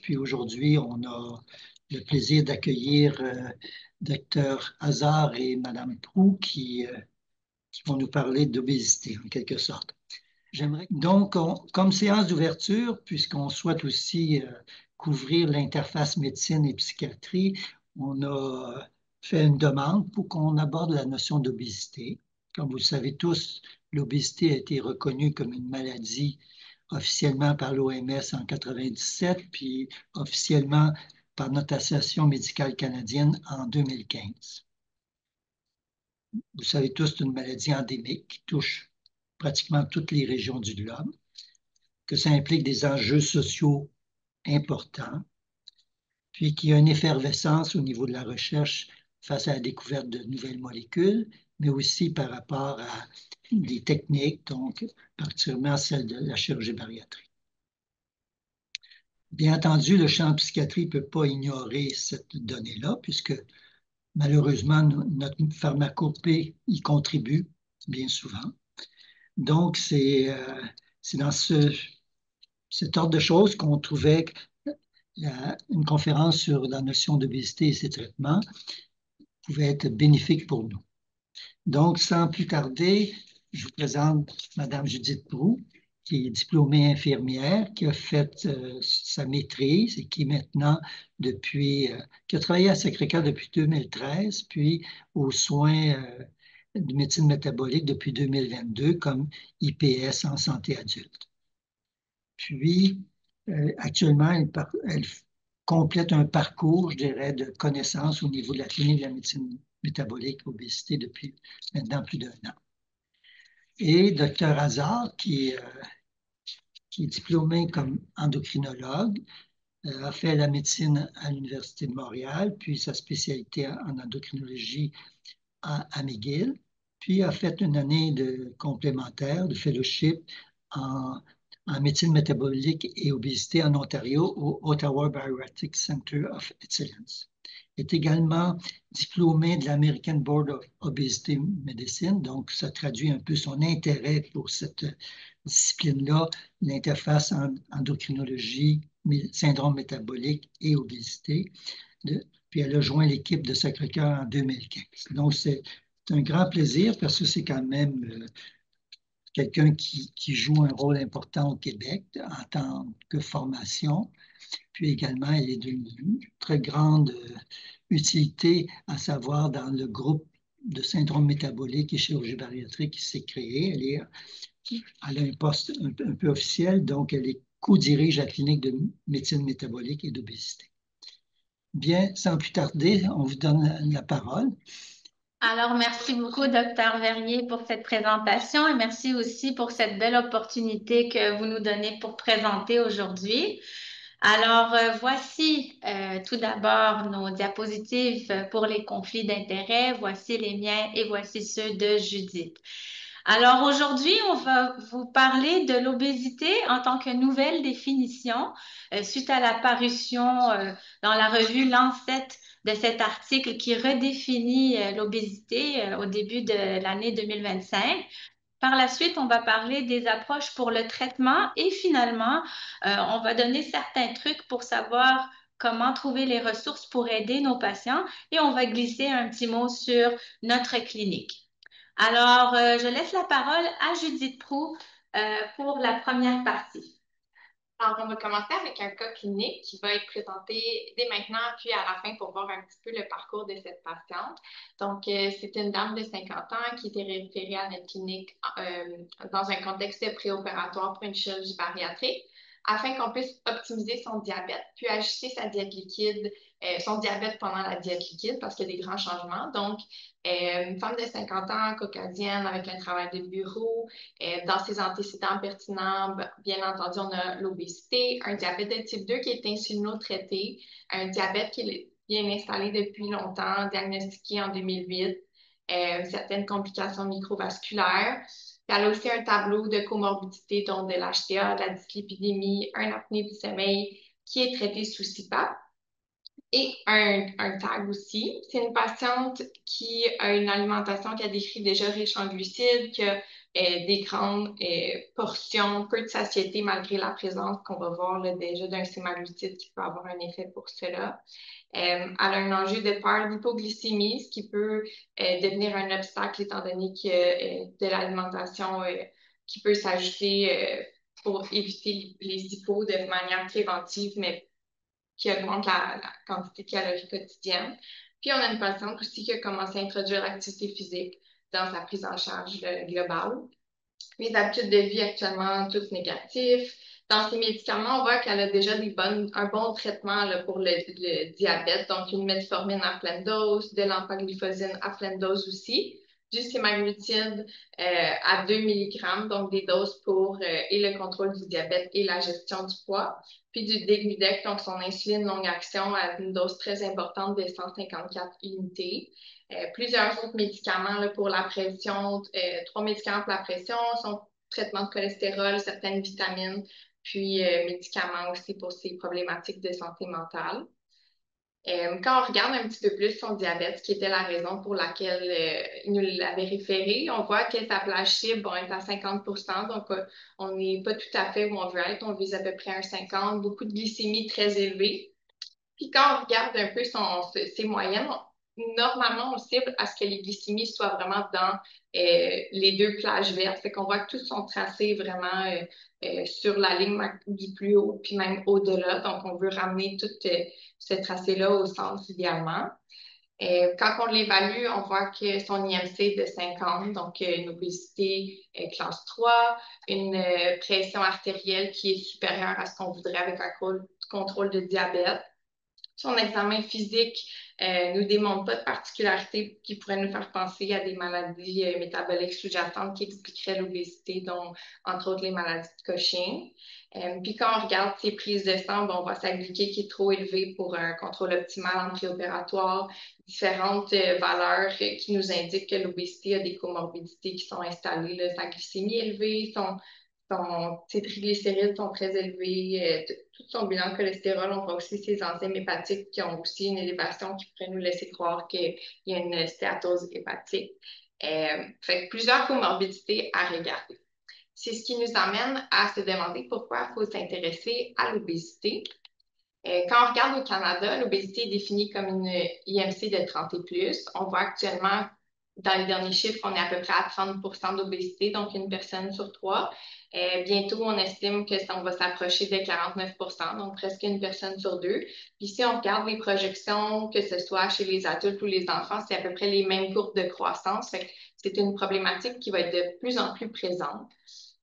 Puis aujourd'hui, on a le plaisir d'accueillir Dr Hazard et Madame Prou qui vont nous parler d'obésité, en quelque sorte. Donc, comme séance d'ouverture, puisqu'on souhaite aussi couvrir l'interface médecine et psychiatrie, on a fait une demande pour qu'on aborde la notion d'obésité. Comme vous le savez tous, l'obésité a été reconnue comme une maladie officiellement par l'OMS en 97, puis officiellement par notre Association médicale canadienne en 2015. Vous savez tous, c'est une maladie endémique qui touche pratiquement toutes les régions du globe, que ça implique des enjeux sociaux importants, puis qu'il y a une effervescence au niveau de la recherche face à la découverte de nouvelles molécules, mais aussi par rapport à des techniques, donc particulièrement celle de la chirurgie bariatrique. Bien entendu, le champ de psychiatrie ne peut pas ignorer cette donnée-là, puisque malheureusement, notre pharmacopée y contribue bien souvent. Donc, c'est dans cet ordre de choses qu'on trouvait une conférence sur la notion d'obésité et ses traitements pouvait être bénéfique pour nous. Donc, sans plus tarder, je vous présente Mme Judith Prou, qui est diplômée infirmière, qui a fait sa maîtrise et qui maintenant, qui a travaillé à Sacré-Cœur depuis 2013, puis aux soins de médecine métabolique depuis 2022 comme IPS en santé adulte. Puis, actuellement, elle complète un parcours, je dirais, de connaissances au niveau de la clinique de la médecine métabolique obésité depuis maintenant plus d'un an. Et Dr Hazard, qui est diplômé comme endocrinologue, a fait la médecine à l'Université de Montréal, puis sa spécialité en endocrinologie à McGill, puis a fait une année de complémentaire, de fellowship en médecine métabolique et obésité en Ontario au Ottawa Bariatric Center of Excellence. Il est également diplômé de l'American Board of Obesity Medicine, donc ça traduit un peu son intérêt pour cette discipline-là, l'interface endocrinologie, syndrome métabolique et obésité. Puis elle a joint l'équipe de Sacré-Cœur en 2015. Donc, c'est un grand plaisir parce que c'est quand même quelqu'un qui joue un rôle important au Québec en tant que formation. Puis également, elle est d'une très grande utilité, à savoir dans le groupe de syndrome métabolique et chirurgie bariatrique qui s'est créé. Elle a un poste un peu officiel, donc elle co-dirige la clinique de médecine métabolique et d'obésité. Bien, sans plus tarder, on vous donne la parole. Alors, merci beaucoup, Dr Verrier, pour cette présentation et merci aussi pour cette belle opportunité que vous nous donnez pour présenter aujourd'hui. Alors, voici tout d'abord nos diapositives pour les conflits d'intérêts. Voici les miens et voici ceux de Judith. Alors, aujourd'hui, on va vous parler de l'obésité en tant que nouvelle définition suite à la parution dans la revue Lancet de cet article qui redéfinit l'obésité au début de l'année 2025. Par la suite, on va parler des approches pour le traitement et finalement, on va donner certains trucs pour savoir comment trouver les ressources pour aider nos patients et on va glisser un petit mot sur notre clinique. Alors, je laisse la parole à Judith Prou pour la première partie. Alors, on va commencer avec un cas clinique qui va être présenté dès maintenant, puis à la fin pour voir un petit peu le parcours de cette patiente. Donc, c'est une dame de 50 ans qui était référée à notre clinique dans un contexte préopératoire pour une chirurgie bariatrique afin qu'on puisse optimiser son diabète, puis ajuster sa diète liquide, son diabète pendant la diète liquide parce qu'il y a des grands changements. Donc, une femme de 50 ans, caucasienne, avec un travail de bureau, dans ses antécédents pertinents, bien entendu, on a l'obésité, un diabète de type 2 qui est insulino-traité, un diabète qui est bien installé depuis longtemps, diagnostiqué en 2008, certaines complications microvasculaires. Puis elle a aussi un tableau de comorbidité, dont de l'HTA, de la dyslipidémie, un apnée du sommeil qui est traité sous CPAP. Et un tag aussi. C'est une patiente qui a une alimentation qui a décrit déjà riche en glucides, qui a des grandes portions, peu de satiété malgré la présence qu'on va voir là, déjà d'un sémaglutide qui peut avoir un effet pour cela. Elle a un enjeu de peur d'hypoglycémie, ce qui peut devenir un obstacle étant donné que de l'alimentation qui peut s'ajouter pour éviter les hypos de manière préventive, mais qui augmente la quantité de calories quotidiennes. Puis, on a une patiente aussi qui a commencé à introduire l'activité physique dans sa prise en charge globale. Les habitudes de vie actuellement, toutes négatives. Dans ses médicaments, on voit qu'elle a déjà un bon traitement là, pour le diabète, donc une metformine à pleine dose, de l'empagliflozine à pleine dose aussi, du sémaglutide à 2 mg, donc des doses pour et le contrôle du diabète et la gestion du poids, puis du Degludec, donc son insuline longue action à une dose très importante de 154 unités. Plusieurs autres médicaments là, pour la pression, 3 médicaments pour la pression, son traitement de cholestérol, certaines vitamines, puis médicaments aussi pour ses problématiques de santé mentale. Quand on regarde un petit peu plus son diabète, ce qui était la raison pour laquelle il nous l'avait référé, on voit que sa plage cible est à 50 donc on n'est pas tout à fait où on veut être, on vise à peu près un 50, beaucoup de glycémie très élevée. Puis quand on regarde un peu ses moyennes, normalement, on cible à ce que les glycémies soient vraiment dans les deux plages vertes. Fait qu'on voit que tous sont tracés vraiment sur la ligne du plus haut, puis même au-delà. Donc, on veut ramener tout ce tracé-là au centre idéalement. Quand on l'évalue, on voit que son IMC est de 50, donc une obésité classe 3, une pression artérielle qui est supérieure à ce qu'on voudrait avec un contrôle de diabète. Son examen physique nous démontre pas de particularité qui pourrait nous faire penser à des maladies métaboliques sous-jacentes qui expliqueraient l'obésité, dont entre autres les maladies de Cushing. Puis quand on regarde ses prises de sang, on voit sa glycée qui est trop élevée pour un contrôle optimal en préopératoire, différentes valeurs qui nous indiquent que l'obésité a des comorbidités qui sont installées, là, sa glycémie élevée, ses triglycérides sont très élevés, tout son bilan de cholestérol. On voit aussi ses enzymes hépatiques qui ont aussi une élévation qui pourrait nous laisser croire qu'il y a une stéatose hépatique. Fait que plusieurs comorbidités à regarder. C'est ce qui nous amène à se demander pourquoi il faut s'intéresser à l'obésité. Quand on regarde au Canada, l'obésité est définie comme une IMC de 30 et plus. On voit actuellement, dans les derniers chiffres, on est à peu près à 30 d'obésité, donc une personne sur 3. Bientôt, on estime que on va s'approcher de 49 donc presque une personne sur 2. Puis si on regarde les projections, que ce soit chez les adultes ou les enfants, c'est à peu près les mêmes courbes de croissance. C'est une problématique qui va être de plus en plus présente.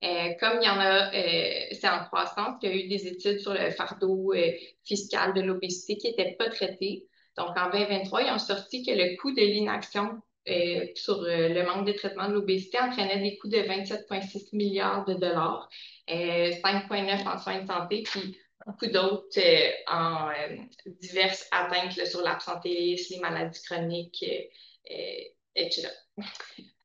Comme il y en a, c'est en croissance, il y a eu des études sur le fardeau fiscal de l'obésité qui n'étaient pas traitées. Donc, en 2023, ils ont sorti que le coût de l'inaction sur le manque de traitement de l'obésité entraînait des coûts de 27,6 milliards de dollars, 5,9 en soins de santé, puis beaucoup d'autres en diverses atteintes là, sur l'absentéisme, les maladies chroniques, etc.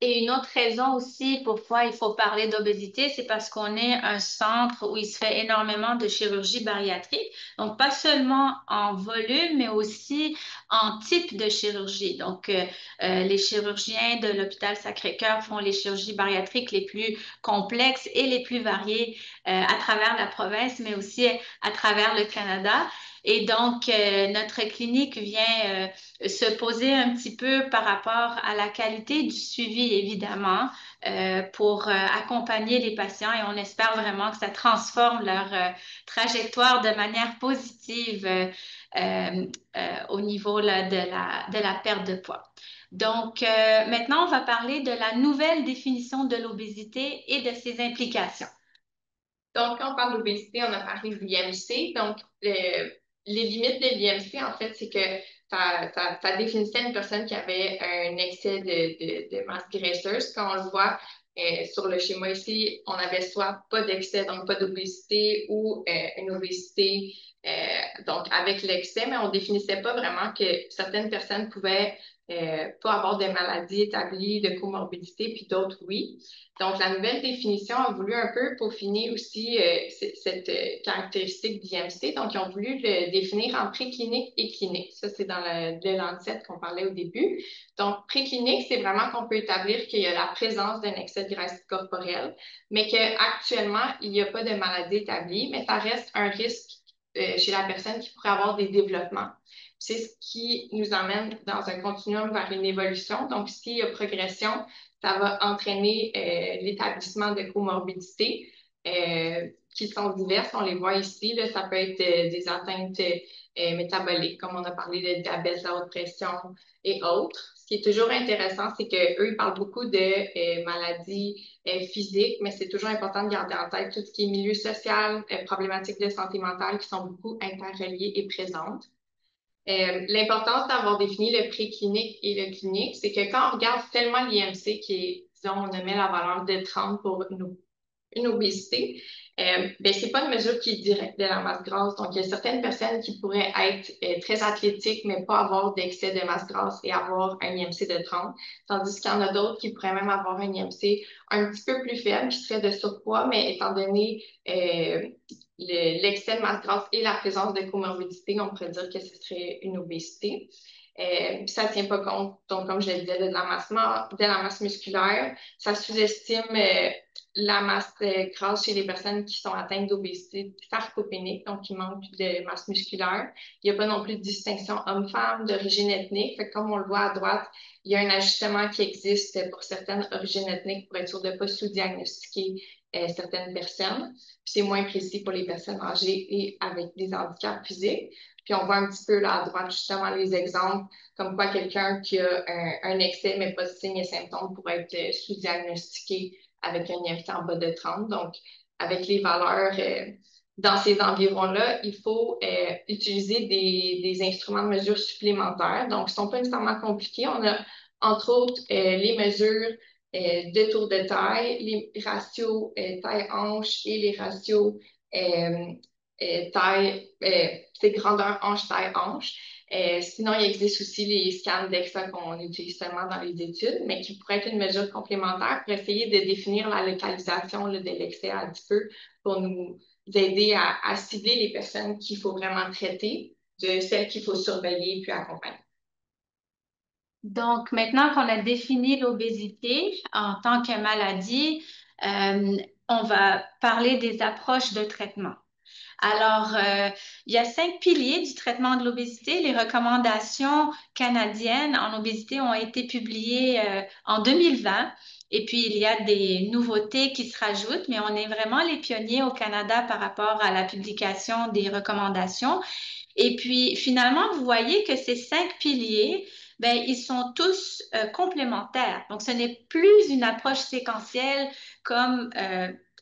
Et une autre raison aussi pourquoi il faut parler d'obésité, c'est parce qu'on est un centre où il se fait énormément de chirurgie bariatrique. Donc, pas seulement en volume, mais aussi en type de chirurgie. Donc, les chirurgiens de l'hôpital Sacré-Cœur font les chirurgies bariatriques les plus complexes et les plus variées à travers la province, mais aussi à travers le Canada. Et donc, notre clinique vient se poser un petit peu par rapport à la qualité du suivi, évidemment, pour accompagner les patients et on espère vraiment que ça transforme leur trajectoire de manière positive au niveau là, de la perte de poids. Donc, maintenant, on va parler de la nouvelle définition de l'obésité et de ses implications. Donc, quand on parle d'obésité, on a parlé de l'IMC. Donc, les limites de l'IMC, en fait, c'est que ça définissait une personne qui avait un excès de masse graisseuse. Quand on le voit sur le schéma ici, on avait soit pas d'excès, donc pas d'obésité, ou une obésité, donc avec l'excès, mais on définissait pas vraiment que certaines personnes pouvaient pas avoir de maladie établie, de comorbidité, puis d'autres, oui. Donc, la nouvelle définition a voulu un peu peaufiner aussi cette caractéristique d'IMC. Donc, ils ont voulu le définir en préclinique et clinique. Ça, c'est dans le Lancet qu'on parlait au début. Donc, préclinique, c'est vraiment qu'on peut établir qu'il y a la présence d'un excès de graisse corporelle, mais qu'actuellement, il n'y a pas de maladie établie, mais ça reste un risque chez la personne qui pourrait avoir des développements. C'est ce qui nous emmène dans un continuum vers une évolution. Donc, s'il y a progression, ça va entraîner l'établissement de comorbidités qui sont diverses. On les voit ici. Là, ça peut être des atteintes métaboliques, comme on a parlé de diabète, de la haute pression et autres. Ce qui est toujours intéressant, c'est qu'eux, ils parlent beaucoup de maladies physiques, mais c'est toujours important de garder en tête tout ce qui est milieu social, problématiques de santé mentale qui sont beaucoup interreliées et présentes. L'importance d'avoir défini le préclinique et le clinique, c'est que quand on regarde seulement l'IMC, qui est, disons, on met la valeur de 30 pour une obésité, ben, c'est pas une mesure qui est directe de la masse grasse. Donc, il y a certaines personnes qui pourraient être très athlétiques, mais pas avoir d'excès de masse grasse et avoir un IMC de 30, tandis qu'il y en a d'autres qui pourraient même avoir un IMC un petit peu plus faible, qui serait de surpoids, mais étant donné l'excès de masse grasse et la présence de comorbidité, on pourrait dire que ce serait une obésité. Ça ne tient pas compte, donc, comme je le disais, de la masse musculaire. Ça sous-estime la masse grasse chez les personnes qui sont atteintes d'obésité sarcopénique, donc qui manquent de masse musculaire. Il n'y a pas non plus de distinction homme-femme, d'origine ethnique. Fait que comme on le voit à droite, il y a un ajustement qui existe pour certaines origines ethniques pour être sûr de ne pas sous-diagnostiquer certaines personnes. C'est moins précis pour les personnes âgées et avec des handicaps physiques. Puis on voit un petit peu là à droite justement les exemples, comme quoi quelqu'un qui a un excès mais pas de signes et symptômes pourrait être sous-diagnostiqué avec un IMC en bas de 30. Donc, avec les valeurs dans ces environs-là, il faut utiliser des instruments de mesure supplémentaires. Donc, ils ne sont pas nécessairement compliqués. On a, entre autres, les mesures de tour de taille, les ratios taille-hanche et les ratios taille, c'est grandeur hanche, taille hanche. Sinon, il existe aussi les scans DEXA qu'on utilise seulement dans les études, mais qui pourraient être une mesure complémentaire pour essayer de définir la localisation là, de l'excès un petit peu pour nous aider à cibler les personnes qu'il faut vraiment traiter de celles qu'il faut surveiller puis accompagner. Donc, maintenant qu'on a défini l'obésité en tant que maladie, on va parler des approches de traitement. Alors, il y a 5 piliers du traitement de l'obésité. Les recommandations canadiennes en obésité ont été publiées en 2020. Et puis, il y a des nouveautés qui se rajoutent, mais on est vraiment les pionniers au Canada par rapport à la publication des recommandations. Et puis, finalement, vous voyez que ces 5 piliers, ben, ils sont tous complémentaires. Donc, ce n'est plus une approche séquentielle comme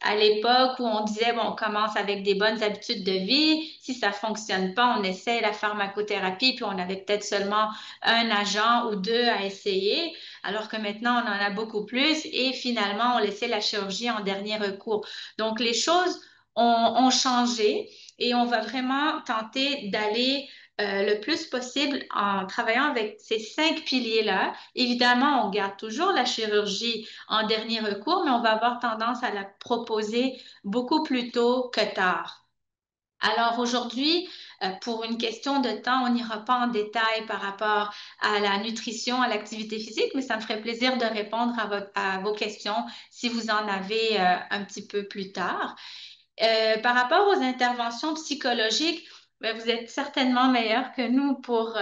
à l'époque où on disait, bon, on commence avec des bonnes habitudes de vie. Si ça ne fonctionne pas, on essaie la pharmacothérapie, puis on avait peut-être seulement un agent ou deux à essayer, alors que maintenant, on en a beaucoup plus et finalement, on laissait la chirurgie en dernier recours. Donc, les choses ont changé et on va vraiment tenter d'aller le plus possible en travaillant avec ces 5 piliers-là. Évidemment, on garde toujours la chirurgie en dernier recours, mais on va avoir tendance à la proposer beaucoup plus tôt que tard. Alors aujourd'hui, pour une question de temps, on n'ira pas en détail par rapport à la nutrition, à l'activité physique, mais ça me ferait plaisir de répondre à vos questions si vous en avez un petit peu plus tard. Par rapport aux interventions psychologiques, ben, vous êtes certainement meilleur que nous pour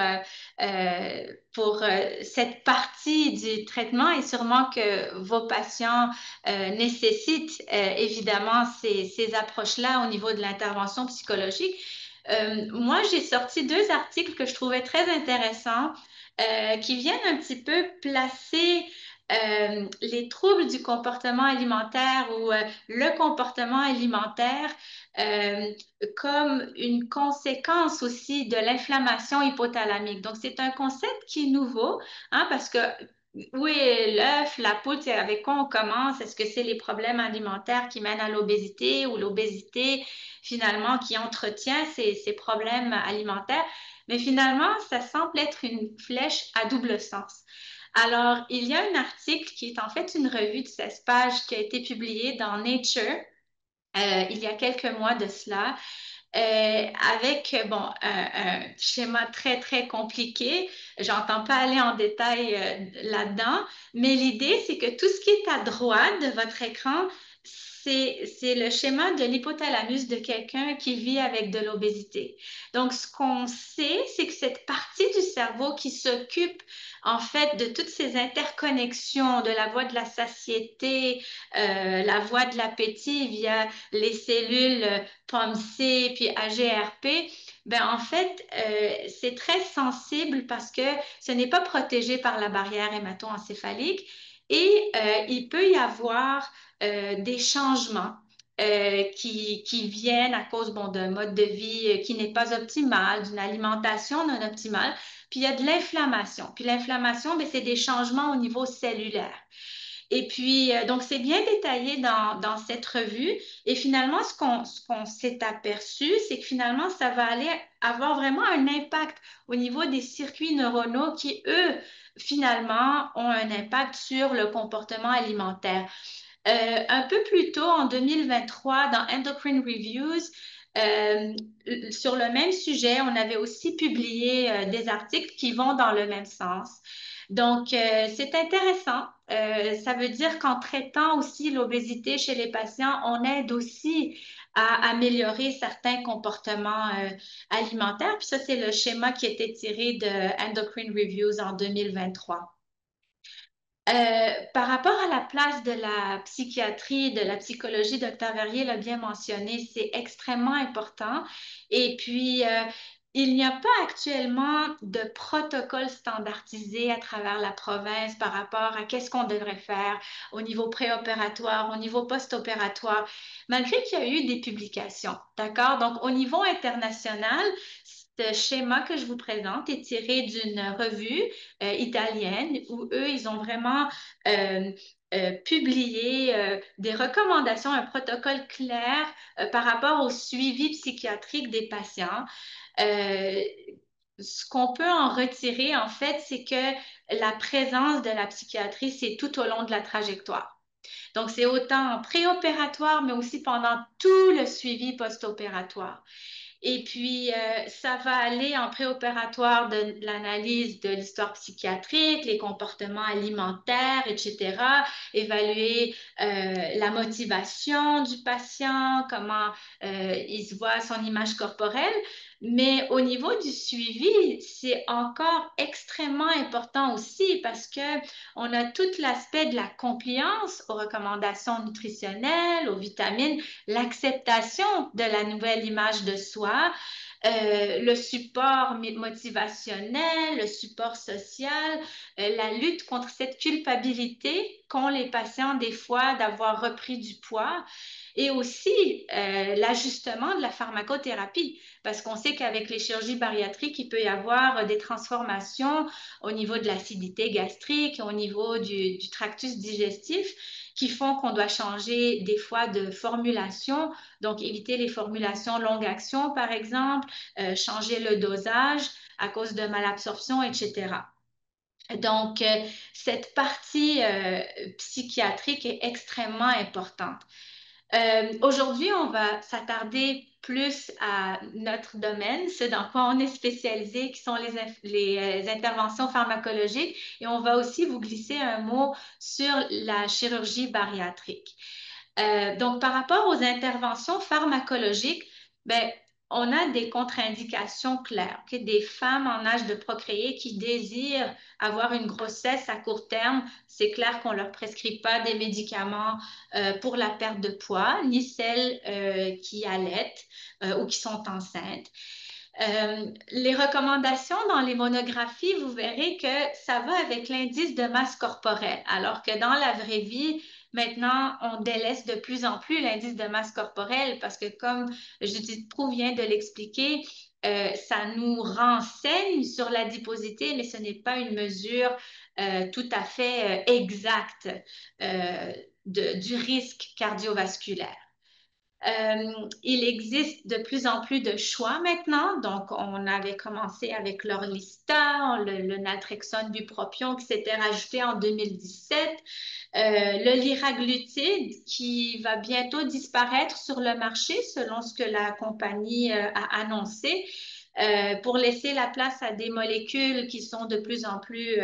cette partie du traitement et sûrement que vos patients nécessitent évidemment ces approches-là au niveau de l'intervention psychologique. Moi, j'ai sorti 2 articles que je trouvais très intéressants qui viennent un petit peu placer les troubles du comportement alimentaire ou le comportement alimentaire euh, comme une conséquence aussi de l'inflammation hypothalamique. Donc, c'est un concept qui est nouveau, hein, parce que oui, l'œuf, la poule, c'est avec quoi on commence? Est-ce que c'est les problèmes alimentaires qui mènent à l'obésité ou l'obésité finalement qui entretient ces problèmes alimentaires? Mais finalement, ça semble être une flèche à double sens. Alors, il y a un article qui est en fait une revue de 16 pages qui a été publiée dans Nature il y a quelques mois de cela, avec bon, un schéma très, très compliqué. J'entends pas aller en détail là-dedans, mais l'idée, c'est que tout ce qui est à droite de votre écran, c'est le schéma de l'hypothalamus de quelqu'un qui vit avec de l'obésité. Donc, ce qu'on sait, c'est que cette partie du cerveau qui s'occupe en fait de toutes ces interconnexions de la voie de la satiété, la voie de l'appétit via les cellules POMC puis AGRP, ben en fait, c'est très sensible parce que ce n'est pas protégé par la barrière hémato-encéphalique et il peut y avoir des changements qui viennent à cause bon, d'un mode de vie qui n'est pas optimal, d'une alimentation non optimale. Puis il y a de l'inflammation. Puis l'inflammation, ben, c'est des changements au niveau cellulaire. Et puis, donc, c'est bien détaillé dans cette revue. Et finalement, ce qu'on s'est aperçu, c'est que finalement, ça va aller avoir vraiment un impact au niveau des circuits neuronaux qui, eux, finalement, ont un impact sur le comportement alimentaire. Un peu plus tôt, en 2023, dans Endocrine Reviews, euh, sur le même sujet, on avait aussi publié des articles qui vont dans le même sens. Donc, c'est intéressant. Ça veut dire qu'en traitant aussi l'obésité chez les patients, on aide aussi à améliorer certains comportements alimentaires. Puis ça, c'est le schéma qui était tiré de Endocrine Reviews en 2023. Par rapport à la place de la psychiatrie, de la psychologie, Dr. Verrier l'a bien mentionné, c'est extrêmement important. Et puis, il n'y a pas actuellement de protocole standardisé à travers la province par rapport à qu'est-ce qu'on devrait faire au niveau préopératoire, au niveau post-opératoire, malgré qu'il y a eu des publications. D'accord? Donc, au niveau international, ce schéma que je vous présente est tiré d'une revue italienne où eux, ils ont vraiment publié des recommandations, un protocole clair par rapport au suivi psychiatrique des patients. Euh, Ce qu'on peut en retirer, en fait, c'est que la présence de la psychiatrie, c'est tout au long de la trajectoire. Donc, c'est autant en préopératoire, mais aussi pendant tout le suivi post-opératoire. Et puis, ça va aller en préopératoire de l'analyse de l'histoire psychiatrique, les comportements alimentaires, etc. Évaluer la motivation du patient, comment il se voit son image corporelle. Mais au niveau du suivi, c'est encore extrêmement important aussi parce que on a tout l'aspect de la compliance aux recommandations nutritionnelles, aux vitamines, l'acceptation de la nouvelle image de soi, le support motivationnel, le support social, la lutte contre cette culpabilité qu'ont les patients des fois d'avoir repris du poids et aussi l'ajustement de la pharmacothérapie parce qu'on sait qu'avec les chirurgies bariatriques, il peut y avoir des transformations au niveau de l'acidité gastrique, au niveau du tractus digestif qui font qu'on doit changer des fois de formulation, donc éviter les formulations longue action, par exemple, changer le dosage à cause de malabsorption, etc. Donc, cette partie psychiatrique est extrêmement importante. Aujourd'hui, on va s'attarder plus à notre domaine, ce dans quoi on est spécialisé, qui sont les interventions pharmacologiques, et on va aussi vous glisser un mot sur la chirurgie bariatrique. Donc, par rapport aux interventions pharmacologiques, ben, on a des contre-indications claires. Okay? Des femmes en âge de procréer qui désirent avoir une grossesse à court terme, c'est clair qu'on ne leur prescrit pas des médicaments pour la perte de poids, ni celles qui allaitent ou qui sont enceintes. Les recommandations dans les monographies, vous verrez que ça va avec l'indice de masse corporelle, alors que dans la vraie vie, maintenant, on délaisse de plus en plus l'indice de masse corporelle parce que, comme Judith Proulx vient de l'expliquer, ça nous renseigne sur l'adiposité, mais ce n'est pas une mesure tout à fait exacte du risque cardiovasculaire. Il existe de plus en plus de choix maintenant. Donc, on avait commencé avec l'Orlista, le naltrexone, bupropion qui s'était rajouté en 2017. Le liraglutide qui va bientôt disparaître sur le marché selon ce que la compagnie a annoncé pour laisser la place à des molécules qui sont de plus en plus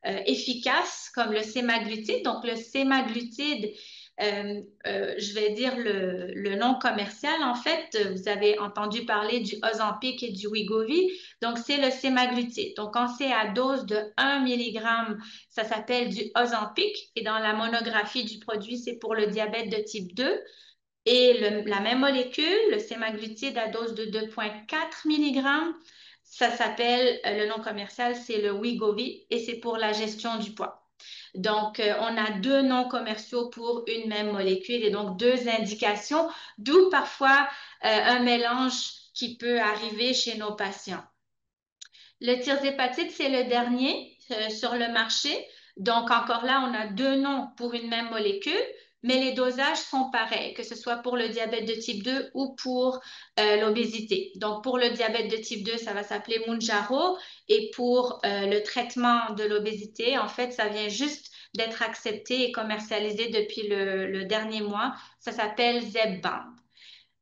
efficaces comme le sémaglutide. Donc, le sémaglutide je vais dire le nom commercial. En fait, vous avez entendu parler du Ozempic et du Wegovy. Donc, c'est le sémaglutide. Donc, quand c'est à dose de 1 mg, ça s'appelle du Ozempic. Et dans la monographie du produit, c'est pour le diabète de type 2. Et la même molécule, le sémaglutide à dose de 2,4 mg, ça s'appelle, le nom commercial, c'est le Wegovy et c'est pour la gestion du poids. Donc, on a deux noms commerciaux pour une même molécule et donc deux indications, d'où parfois un mélange qui peut arriver chez nos patients. Le tirzépatide, c'est le dernier sur le marché. Donc, encore là, on a deux noms pour une même molécule, mais les dosages sont pareils, que ce soit pour le diabète de type 2 ou pour l'obésité. Donc, pour le diabète de type 2, ça va s'appeler Mounjaro. Et pour le traitement de l'obésité, en fait, ça vient juste d'être accepté et commercialisé depuis le dernier mois. Ça s'appelle Zepbound.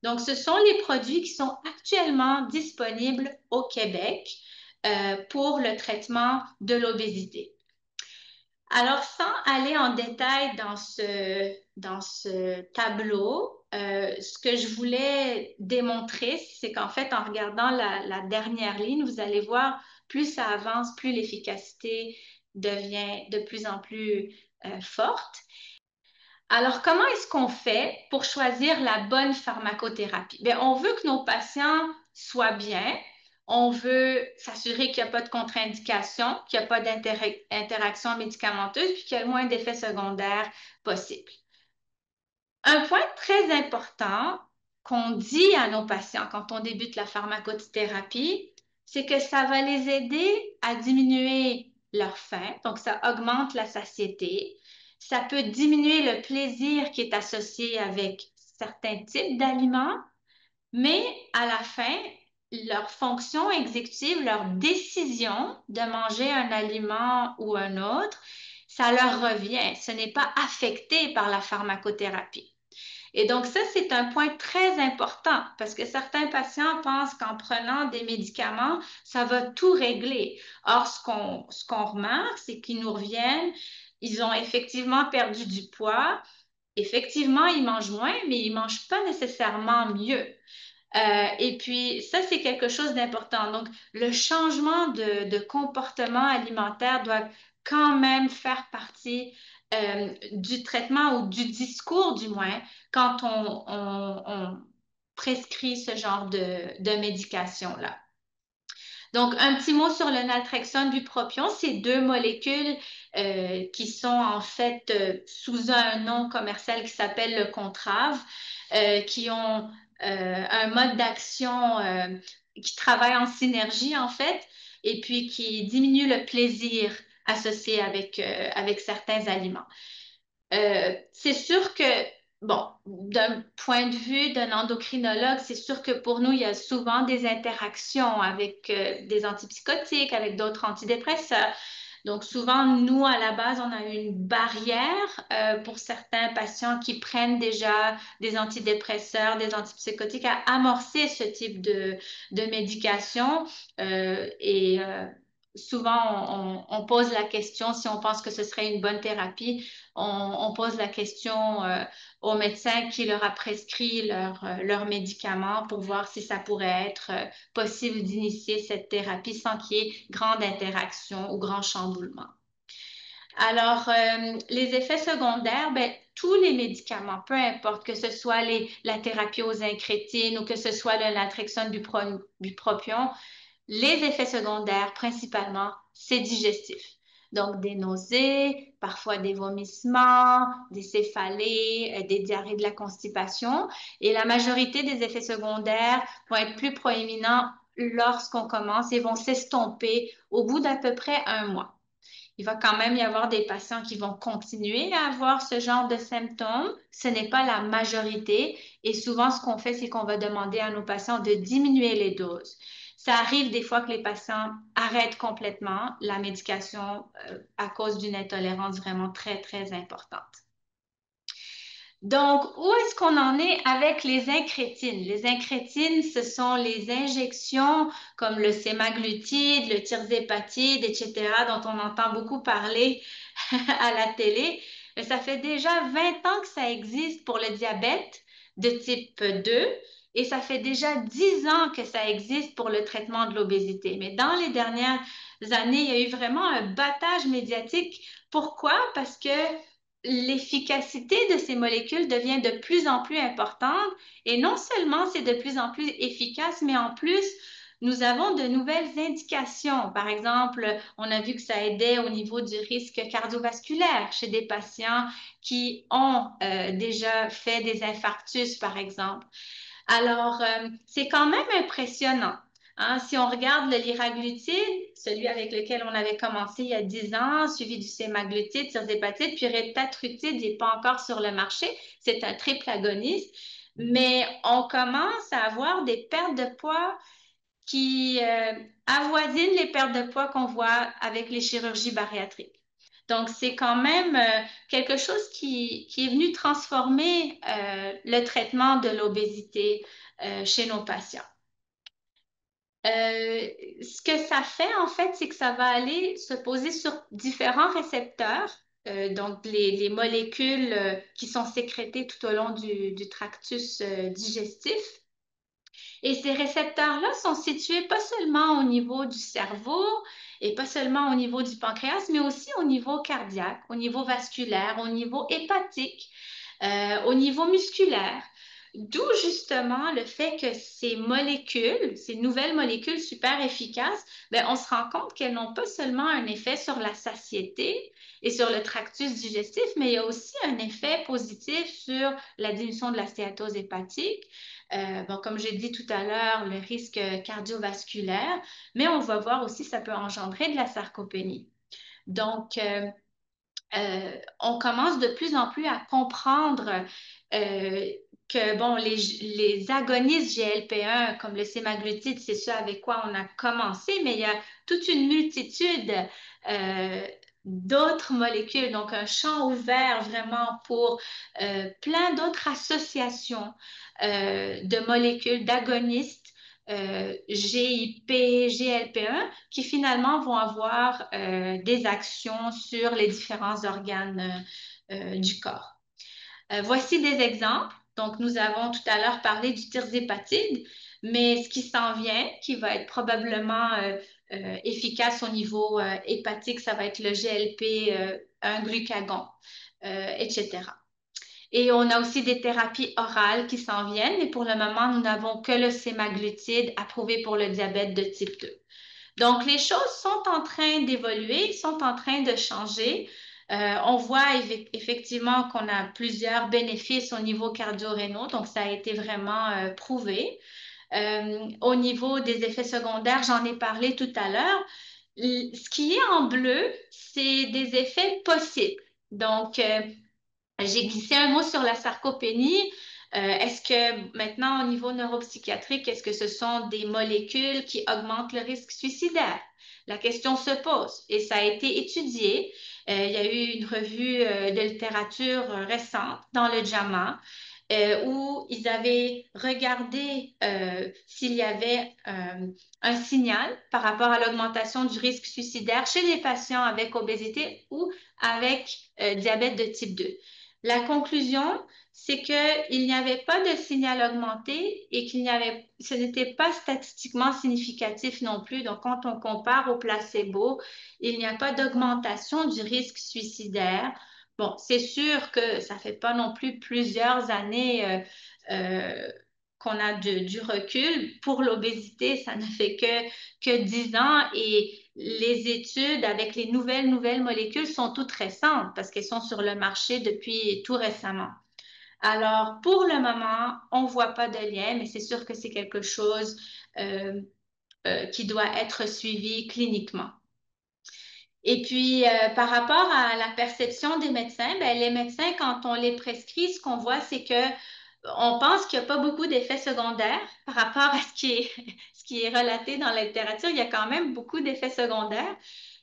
Donc, ce sont les produits qui sont actuellement disponibles au Québec pour le traitement de l'obésité. Alors, sans aller en détail dans ce tableau, ce que je voulais démontrer, c'est qu'en fait, en regardant la dernière ligne, vous allez voir, plus ça avance, plus l'efficacité devient de plus en plus forte. Alors, comment est-ce qu'on fait pour choisir la bonne pharmacothérapie? Bien, on veut que nos patients soient bien. On veut s'assurer qu'il n'y a pas de contre-indication, qu'il n'y a pas d'interaction médicamenteuse, puis qu'il y a le moins d'effets secondaires possible. Un point très important qu'on dit à nos patients quand on débute la pharmacothérapie, c'est que ça va les aider à diminuer leur faim, donc ça augmente la satiété. Ça peut diminuer le plaisir qui est associé avec certains types d'aliments, mais à la fin, leur fonction exécutive, leur décision de manger un aliment ou un autre, ça leur revient. Ce n'est pas affecté par la pharmacothérapie. Et donc, ça, c'est un point très important parce que certains patients pensent qu'en prenant des médicaments, ça va tout régler. Or, ce qu'on remarque, c'est qu'ils nous reviennent, ils ont effectivement perdu du poids, effectivement, ils mangent moins, mais ils ne mangent pas nécessairement mieux. Et puis, ça, c'est quelque chose d'important. Donc, le changement de comportement alimentaire doit quand même faire partie du traitement ou du discours, du moins, quand on prescrit ce genre de médication-là. Donc, un petit mot sur le naltrexone bupropion. C'est deux molécules qui sont en fait sous un nom commercial qui s'appelle le Contrave, qui ont un mode d'action qui travaille en synergie en fait, et puis qui diminue le plaisir associé avec certains aliments. C'est sûr que, bon, d'un point de vue d'un endocrinologue, c'est sûr que pour nous, il y a souvent des interactions avec des antipsychotiques, avec d'autres antidépresseurs. Donc, souvent, nous, à la base, on a une barrière pour certains patients qui prennent déjà des antidépresseurs, des antipsychotiques, à amorcer ce type de médication. Souvent, on pose la question, si on pense que ce serait une bonne thérapie, on pose la question au médecin qui leur a prescrit leurs médicaments pour voir si ça pourrait être possible d'initier cette thérapie sans qu'il y ait grande interaction ou grand chamboulement. Alors, les effets secondaires, ben, tous les médicaments, peu importe que ce soit la thérapie aux incrétines ou que ce soit le naltrexone bupropion, les effets secondaires, principalement, c'est digestif. Donc, des nausées, parfois des vomissements, des céphalées, des diarrhées de la constipation. Et la majorité des effets secondaires vont être plus proéminents lorsqu'on commence et vont s'estomper au bout d'à peu près un mois. Il va quand même y avoir des patients qui vont continuer à avoir ce genre de symptômes. Ce n'est pas la majorité. Et souvent, ce qu'on fait, c'est qu'on va demander à nos patients de diminuer les doses. Ça arrive des fois que les patients arrêtent complètement la médication à cause d'une intolérance vraiment très, très importante. Donc, où est-ce qu'on en est avec les incrétines? Les incrétines, ce sont les injections comme le sémaglutide, le tirzépatide, etc., dont on entend beaucoup parler à la télé. Mais ça fait déjà 20 ans que ça existe pour le diabète de type 2 et ça fait déjà 10 ans que ça existe pour le traitement de l'obésité. Mais dans les dernières années, il y a eu vraiment un battage médiatique. Pourquoi? Parce que l'efficacité de ces molécules devient de plus en plus importante et non seulement c'est de plus en plus efficace, mais en plus, nous avons de nouvelles indications. Par exemple, on a vu que ça aidait au niveau du risque cardiovasculaire chez des patients qui ont déjà fait des infarctus, par exemple. Alors, c'est quand même impressionnant. Hein. Si on regarde le liraglutide, celui avec lequel on avait commencé il y a 10 ans, suivi du sémaglutide, tirzépatide, puis rétatrutide, il n'est pas encore sur le marché. C'est un triple agoniste. Mais on commence à avoir des pertes de poids qui avoisinent les pertes de poids qu'on voit avec les chirurgies bariatriques. Donc, c'est quand même quelque chose qui est venu transformer le traitement de l'obésité chez nos patients. Ce que ça fait, en fait, c'est que ça va aller se poser sur différents récepteurs, donc les molécules qui sont sécrétées tout au long du tractus digestif. Et ces récepteurs-là sont situés pas seulement au niveau du cerveau et pas seulement au niveau du pancréas, mais aussi au niveau cardiaque, au niveau vasculaire, au niveau hépatique, au niveau musculaire. D'où justement le fait que ces molécules, ces nouvelles molécules super efficaces, ben, on se rend compte qu'elles n'ont pas seulement un effet sur la satiété et sur le tractus digestif, mais il y a aussi un effet positif sur la diminution de la stéatose hépatique. Bon, comme j'ai dit tout à l'heure, le risque cardiovasculaire, mais on va voir aussi ça peut engendrer de la sarcopénie. Donc, on commence de plus en plus à comprendre que bon, les agonistes GLP-1 comme le sémaglutide, c'est ce avec quoi on a commencé, mais il y a toute une multitude d'autres molécules, donc un champ ouvert vraiment pour plein d'autres associations de molécules, d'agonistes. GIP, GLP-1, qui finalement vont avoir des actions sur les différents organes du corps. Voici des exemples. Donc, nous avons tout à l'heure parlé du tirzépatide, mais ce qui s'en vient, qui va être probablement efficace au niveau hépatique, ça va être le GLP-1 glucagon, etc. Et on a aussi des thérapies orales qui s'en viennent, mais pour le moment, nous n'avons que le sémaglutide approuvé pour le diabète de type 2. Donc, les choses sont en train d'évoluer, sont en train de changer. On voit effectivement qu'on a plusieurs bénéfices au niveau cardio-rénaux, donc ça a été vraiment prouvé. Au niveau des effets secondaires, j'en ai parlé tout à l'heure. Ce qui est en bleu, c'est des effets possibles. Donc, j'ai glissé un mot sur la sarcopénie. Est-ce que maintenant, au niveau neuropsychiatrique, est-ce que ce sont des molécules qui augmentent le risque suicidaire? La question se pose et ça a été étudié. Il y a eu une revue de littérature récente dans le JAMA où ils avaient regardé s'il y avait un signal par rapport à l'augmentation du risque suicidaire chez les patients avec obésité ou avec diabète de type 2. La conclusion, c'est qu'il n'y avait pas de signal augmenté et ce n'était pas statistiquement significatif non plus. Donc, quand on compare au placebo, il n'y a pas d'augmentation du risque suicidaire. Bon, c'est sûr que ça ne fait pas non plus plusieurs années qu'on a du recul. Pour l'obésité, ça ne fait que 10 ans et les études avec les nouvelles molécules sont toutes récentes parce qu'elles sont sur le marché depuis tout récemment. Alors, pour le moment, on ne voit pas de lien, mais c'est sûr que c'est quelque chose qui doit être suivi cliniquement. Et puis, par rapport à la perception des médecins, ben, les médecins, quand on les prescrit, ce qu'on voit, c'est que on pense qu'il n'y a pas beaucoup d'effets secondaires par rapport à ce qui est relaté dans la littérature. Il y a quand même beaucoup d'effets secondaires.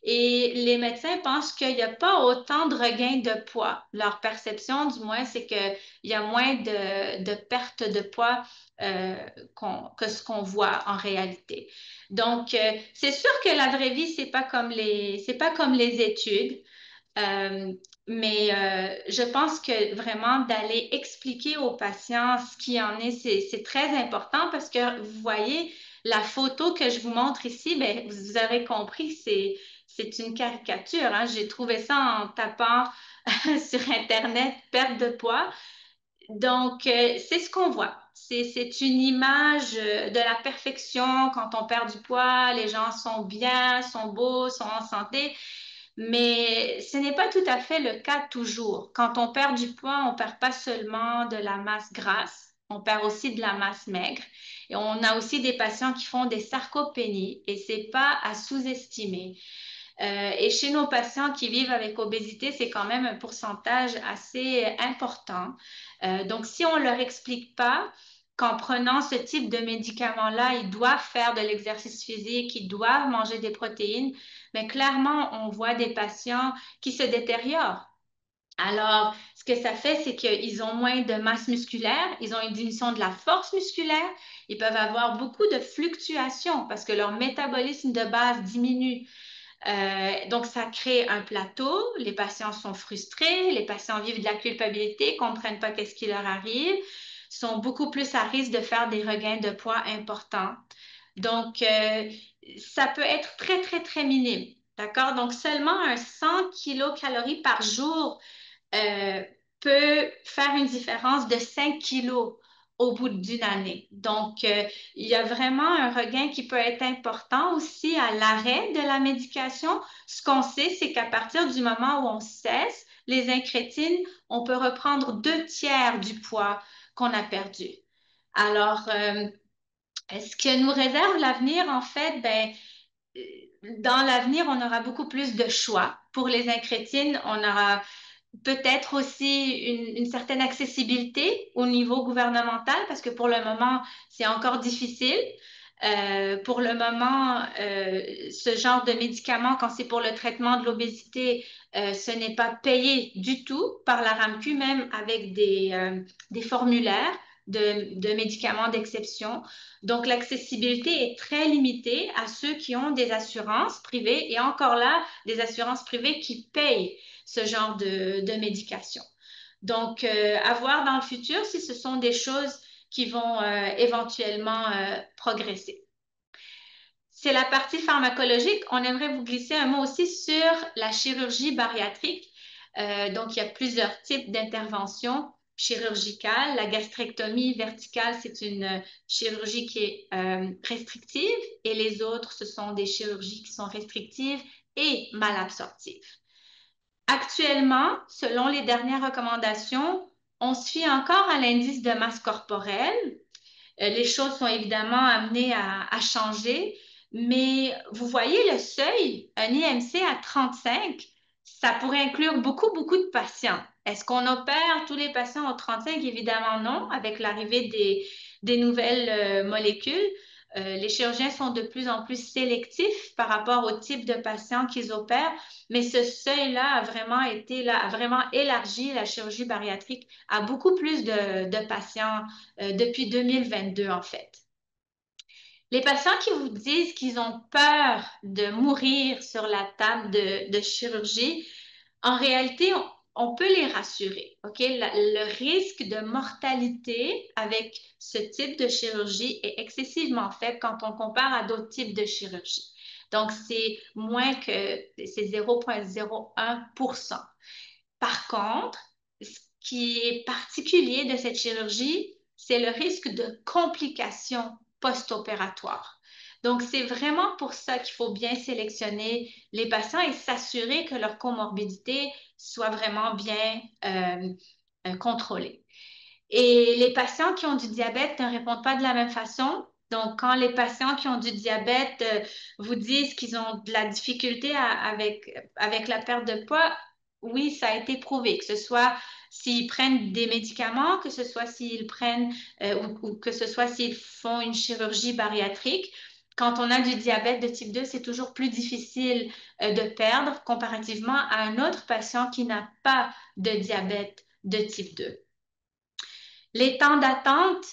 Et les médecins pensent qu'il n'y a pas autant de regain de poids. Leur perception, du moins, c'est qu'il y a moins de perte de poids euh, que ce qu'on voit en réalité. Donc, c'est sûr que la vraie vie, c'est pas comme les études. Euh, mais je pense que vraiment d'aller expliquer aux patients ce qui en est, c'est très important parce que vous voyez, la photo que je vous montre ici, ben, vous aurez compris que c'est une caricature, hein. J'ai trouvé ça en tapant sur Internet, perte de poids. Donc, c'est ce qu'on voit. C'est une image de la perfection quand on perd du poids, les gens sont bien, sont beaux, sont en santé. Mais ce n'est pas tout à fait le cas toujours. Quand on perd du poids, on perd pas seulement de la masse grasse, on perd aussi de la masse maigre. Et on a aussi des patients qui font des sarcopénies et c'est pas à sous-estimer. Et chez nos patients qui vivent avec obésité, c'est quand même un pourcentage assez important. Donc, si on ne leur explique pas qu'en prenant ce type de médicaments-là, ils doivent faire de l'exercice physique, ils doivent manger des protéines, mais clairement, on voit des patients qui se détériorent. Alors, ce que ça fait, c'est qu'ils ont moins de masse musculaire, ils ont une diminution de la force musculaire, ils peuvent avoir beaucoup de fluctuations parce que leur métabolisme de base diminue. Donc, ça crée un plateau. Les patients sont frustrés. Les patients vivent de la culpabilité, ne comprennent pas qu'est-ce qui leur arrive, sont beaucoup plus à risque de faire des regains de poids importants. Donc, ça peut être très, très, très minime. D'accord? Donc, seulement un 100 kilocalories par jour euh, peut faire une différence de 5 kilos au bout d'une année. Donc, il y a vraiment un regain qui peut être important aussi à l'arrêt de la médication. Ce qu'on sait, c'est qu'à partir du moment où on cesse les incrétines, on peut reprendre 2 tiers du poids qu'on a perdu. Alors, ce que nous réserve l'avenir, en fait, ben, dans l'avenir, on aura beaucoup plus de choix. Pour les incrétines, on aura peut-être aussi une certaine accessibilité au niveau gouvernemental parce que pour le moment, c'est encore difficile. Pour le moment, ce genre de médicament, quand c'est pour le traitement de l'obésité, ce n'est pas payé du tout par la RAMQ, même avec des formulaires de médicaments d'exception. Donc, l'accessibilité est très limitée à ceux qui ont des assurances privées et encore là, des assurances privées qui payent ce genre de médication. Donc, à voir dans le futur si ce sont des choses qui vont éventuellement progresser. C'est la partie pharmacologique. On aimerait vous glisser un mot aussi sur la chirurgie bariatrique. Donc, il y a plusieurs types d'interventions chirurgicales. La gastrectomie verticale, c'est une chirurgie qui est restrictive et les autres, ce sont des chirurgies qui sont restrictives et mal absorptives. Actuellement, selon les dernières recommandations, on se fie encore à l'indice de masse corporelle. Les choses sont évidemment amenées à changer, mais vous voyez le seuil, un IMC à 35, ça pourrait inclure beaucoup, beaucoup de patients. Est-ce qu'on opère tous les patients au 35? Évidemment non, avec l'arrivée des nouvelles molécules. Les chirurgiens sont de plus en plus sélectifs par rapport au type de patients qu'ils opèrent, mais ce seuil-là a vraiment été là, a vraiment élargi la chirurgie bariatrique à beaucoup plus de patients depuis 2022 en fait. Les patients qui vous disent qu'ils ont peur de mourir sur la table de chirurgie, en réalité, on peut les rassurer. OK? Le risque de mortalité avec ce type de chirurgie est excessivement faible quand on compare à d'autres types de chirurgie. Donc, c'est moins que c'est 0,01%. Par contre, ce qui est particulier de cette chirurgie, c'est le risque de complications post-opératoires. Donc, c'est vraiment pour ça qu'il faut bien sélectionner les patients et s'assurer que leur comorbidité soit vraiment bien contrôlée. Et les patients qui ont du diabète ne répondent pas de la même façon. Donc, quand les patients qui ont du diabète vous disent qu'ils ont de la difficulté avec la perte de poids, oui, ça a été prouvé, que ce soit s'ils prennent des médicaments, que ce soit s'ils prennent ou que ce soit s'ils font une chirurgie bariatrique. Quand on a du diabète de type 2, c'est toujours plus difficile de perdre comparativement à un autre patient qui n'a pas de diabète de type 2. Les temps d'attente,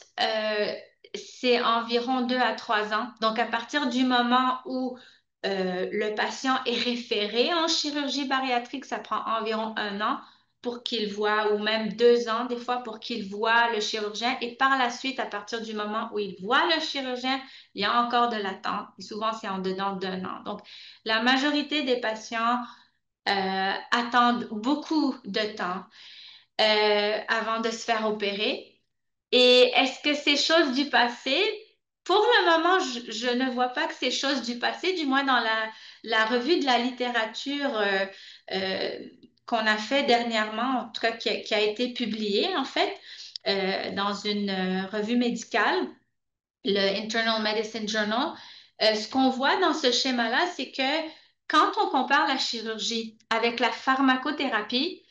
c'est environ 2 à 3 ans. Donc, à partir du moment où le patient est référé en chirurgie bariatrique, ça prend environ 1 an pour qu'il voit, ou même 2 ans des fois pour qu'il voit le chirurgien. Et par la suite, à partir du moment où il voit le chirurgien, il y a encore de l'attente. Et souvent, c'est en dedans d'1 an. Donc, la majorité des patients attendent beaucoup de temps avant de se faire opérer. Et est-ce que c'est chose du passé? Pour le moment, je ne vois pas que c'est chose du passé, du moins dans la revue de la littérature euh, qu'on a fait dernièrement, en tout cas qui a été publiée en fait dans une revue médicale, le Internal Medicine Journal. Ce qu'on voit dans ce schéma-là, c'est que quand on compare la chirurgie avec la pharmacothérapie,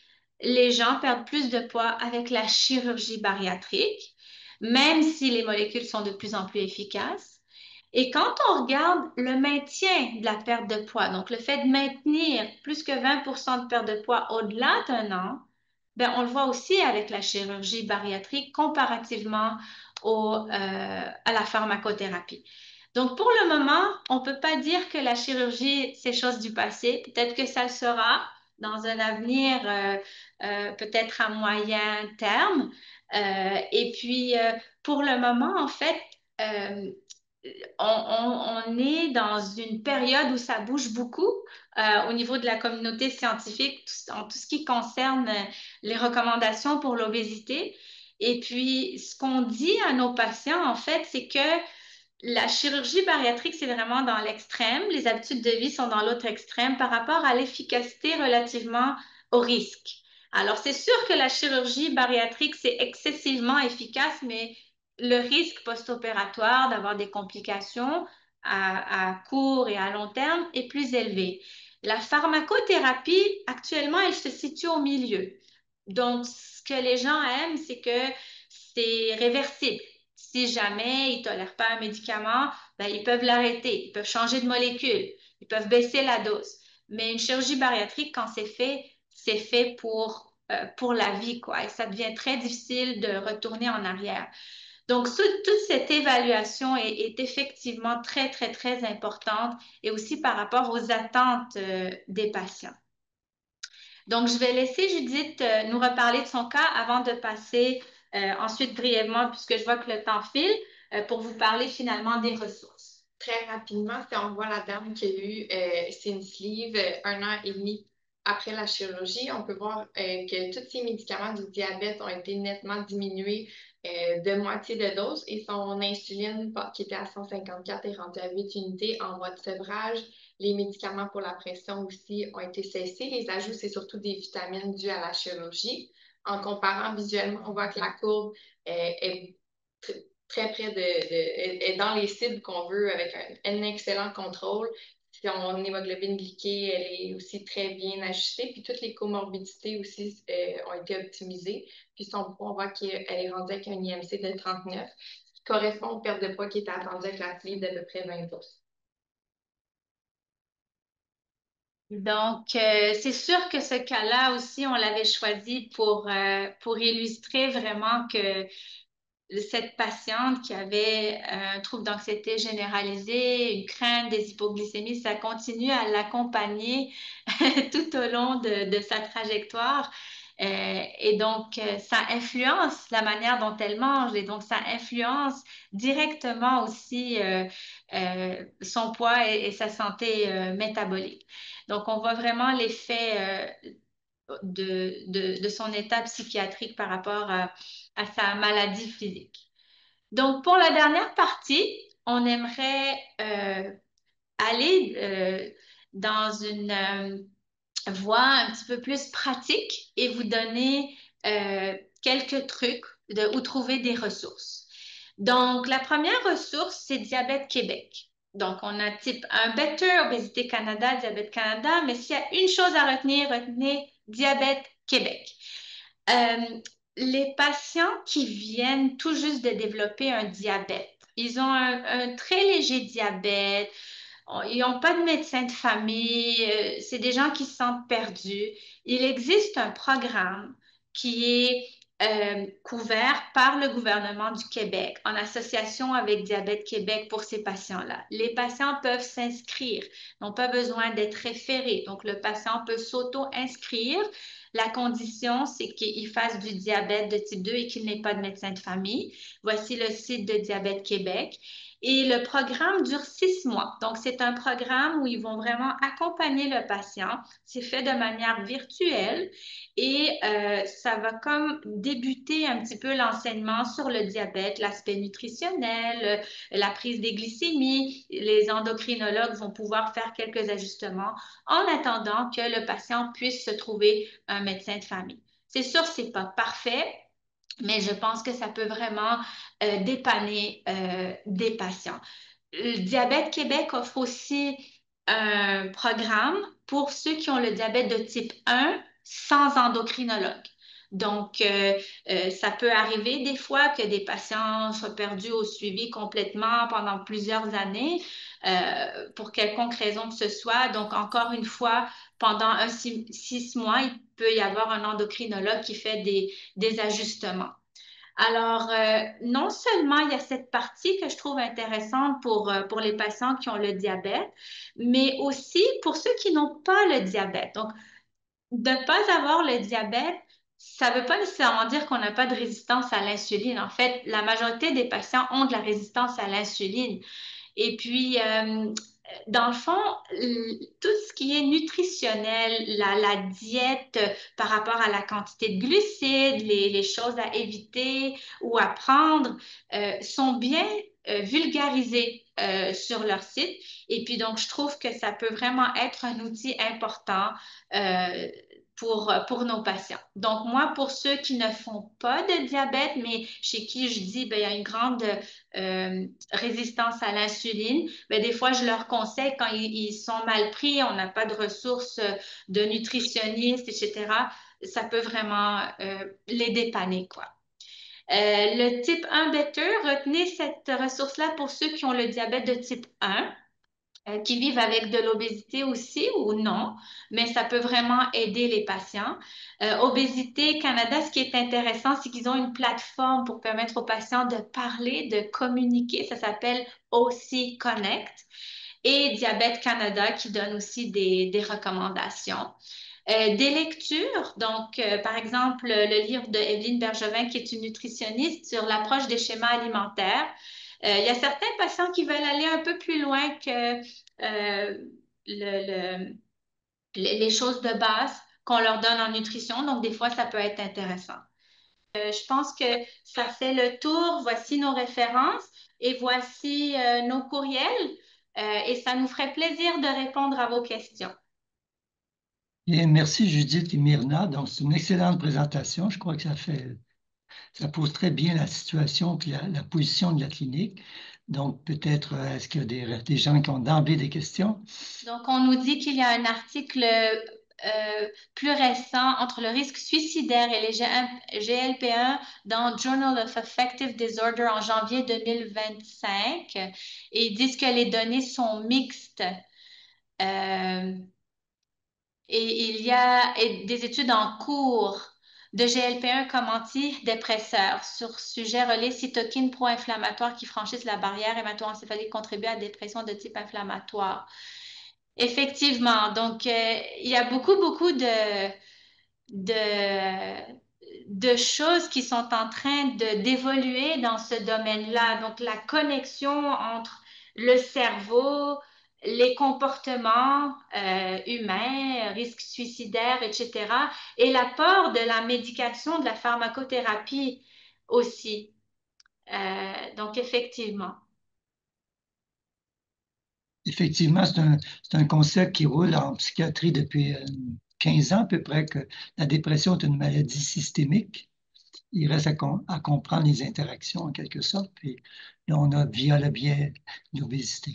les gens perdent plus de poids avec la chirurgie bariatrique, même si les molécules sont de plus en plus efficaces. Et quand on regarde le maintien de la perte de poids, donc le fait de maintenir plus que 20% de perte de poids au-delà d'1 an, ben, on le voit aussi avec la chirurgie bariatrique comparativement à la pharmacothérapie. Donc, pour le moment, on ne peut pas dire que la chirurgie, c'est chose du passé. Peut-être que ça le sera dans un avenir, peut-être à moyen terme. Et puis, pour le moment, en fait, euh, on est dans une période où ça bouge beaucoup au niveau de la communauté scientifique en tout ce qui concerne les recommandations pour l'obésité. Et puis, ce qu'on dit à nos patients, en fait, c'est que la chirurgie bariatrique, c'est vraiment dans l'extrême. Les habitudes de vie sont dans l'autre extrême par rapport à l'efficacité relativement au risque. Alors, c'est sûr que la chirurgie bariatrique, c'est excessivement efficace, mais le risque post-opératoire d'avoir des complications à court et à long terme est plus élevé. La pharmacothérapie, actuellement, elle se situe au milieu. Donc, ce que les gens aiment, c'est que c'est réversible. Si jamais ils ne tolèrent pas un médicament, ben, ils peuvent l'arrêter, ils peuvent changer de molécule, ils peuvent baisser la dose. Mais une chirurgie bariatrique, quand c'est fait pour la vie, quoi. Et ça devient très difficile de retourner en arrière. Donc, toute cette évaluation est effectivement très, très, très importante et aussi par rapport aux attentes des patients. Donc, je vais laisser Judith nous reparler de son cas avant de passer ensuite brièvement, puisque je vois que le temps file, pour vous parler finalement des ressources. Très rapidement, si on voit la dame qui a eu une sleeve 1 an et demi après la chirurgie, on peut voir que tous ses médicaments du diabète ont été nettement diminués de moitié de dose et son insuline qui était à 154 est rendue à 8 unités en voie de sevrage. Les médicaments pour la pression aussi ont été cessés. Les ajouts, c'est surtout des vitamines dues à la chirurgie. En comparant visuellement, on voit que la courbe est très près est dans les cibles qu'on veut avec un excellent contrôle. Son hémoglobine glyquée, elle est aussi très bien ajustée. Puis toutes les comorbidités aussi ont été optimisées. Puis son poids, on voit qu'elle est rendue avec un IMC de 39, qui correspond aux pertes de poids qui étaient attendues avec la sleeve d'à peu près 20 pouces. Donc, c'est sûr que ce cas-là aussi, on l'avait choisi pour illustrer vraiment que cette patiente qui avait un trouble d'anxiété généralisée, une crainte des hypoglycémies, ça continue à l'accompagner tout au long de sa trajectoire. Et donc, ça influence la manière dont elle mange et donc ça influence directement aussi son poids et sa santé métabolique. Donc, on voit vraiment l'effet de son état psychiatrique par rapport à sa maladie physique. Donc, pour la dernière partie, on aimerait aller dans une voie un petit peu plus pratique et vous donner quelques trucs où trouver des ressources. Donc, la première ressource, c'est Diabète Québec. Donc, on a type 1 Better, Obésité Canada, Diabète Canada, mais s'il y a une chose à retenir, retenez Diabète Québec. Euh, les patients qui viennent tout juste de développer un diabète, ils ont un très léger diabète, ils n'ont pas de médecin de famille, c'est des gens qui se sentent perdus. Il existe un programme qui est couvert par le gouvernement du Québec en association avec Diabète Québec pour ces patients-là. Les patients peuvent s'inscrire, n'ont pas besoin d'être référés. Donc, le patient peut s'auto-inscrire. La condition, c'est qu'il fasse du diabète de type 2 et qu'il n'ait pas de médecin de famille. Voici le site de Diabète Québec. Et le programme dure 6 mois. Donc, c'est un programme où ils vont vraiment accompagner le patient. C'est fait de manière virtuelle et ça va comme débuter un petit peu l'enseignement sur le diabète, l'aspect nutritionnel, la prise des glycémies. Les endocrinologues vont pouvoir faire quelques ajustements en attendant que le patient puisse se trouver un médecin de famille. C'est sûr, c'est pas parfait, mais je pense que ça peut vraiment dépanner des patients. Le Diabète Québec offre aussi un programme pour ceux qui ont le diabète de type 1 sans endocrinologue. Donc, ça peut arriver des fois que des patients soient perdus au suivi complètement pendant plusieurs années pour quelconque raison que ce soit. Donc, encore une fois, pendant 6 mois, il peut y avoir un endocrinologue qui fait des ajustements. Alors, non seulement il y a cette partie que je trouve intéressante pour les patients qui ont le diabète, mais aussi pour ceux qui n'ont pas le diabète. Donc, de ne pas avoir le diabète, ça ne veut pas nécessairement dire qu'on n'a pas de résistance à l'insuline. En fait, la majorité des patients ont de la résistance à l'insuline. Et puis, dans le fond, tout ce qui est nutritionnel, la diète par rapport à la quantité de glucides, les choses à éviter ou à prendre, sont bien vulgarisées sur leur site. Et puis, donc, je trouve que ça peut vraiment être un outil important euh, pour nos patients. Donc, moi, pour ceux qui ne font pas de diabète, mais chez qui je dis, ben, il y a une grande résistance à l'insuline, ben, des fois, je leur conseille quand ils sont mal pris, on n'a pas de ressources de nutritionnistes, etc., ça peut vraiment les dépanner, quoi. Le type 1 Better, retenez cette ressource-là pour ceux qui ont le diabète de type 1 qui vivent avec de l'obésité aussi ou non, mais ça peut vraiment aider les patients. Obésité Canada, ce qui est intéressant, c'est qu'ils ont une plateforme pour permettre aux patients de parler, de communiquer. Ça s'appelle OC Connect. Et Diabète Canada qui donne aussi des recommandations. Des lectures, donc par exemple le livre de Evelyne Bergevin qui est une nutritionniste sur l'approche des schémas alimentaires. Il y a certains patients qui veulent aller un peu plus loin que le, le, les choses de base qu'on leur donne en nutrition, donc des fois ça peut être intéressant. Je pense que ça fait le tour. Voici nos références et voici nos courriels et ça nous ferait plaisir de répondre à vos questions. Et merci Judith et Myrna. Donc, c'est une excellente présentation. Je crois que ça pose très bien la situation et la position de la clinique. Donc, peut-être, est-ce qu'il y a des gens qui ont d'emblée des questions? Donc, on nous dit qu'il y a un article plus récent entre le risque suicidaire et les GLP-1 dans Journal of Affective Disorder en janvier 2025. Et ils disent que les données sont mixtes. Euh, et il y a des études en cours de GLP-1 comme antidépresseur sur sujet relais cytokines pro-inflammatoires qui franchissent la barrière hémato-encéphalique contribuent à la dépression de type inflammatoire. Effectivement. Donc, il y a beaucoup de, de choses qui sont en train d'évoluer dans ce domaine-là. Donc, la connexion entre le cerveau, les comportements humains, risques suicidaires, etc., et l'apport de la médication, de la pharmacothérapie aussi. Donc, effectivement. Effectivement, c'est un concept qui roule en psychiatrie depuis 15 ans à peu près, que la dépression est une maladie systémique. il reste à comprendre les interactions en quelque sorte. Puis là, on a via le biais de l'obésité.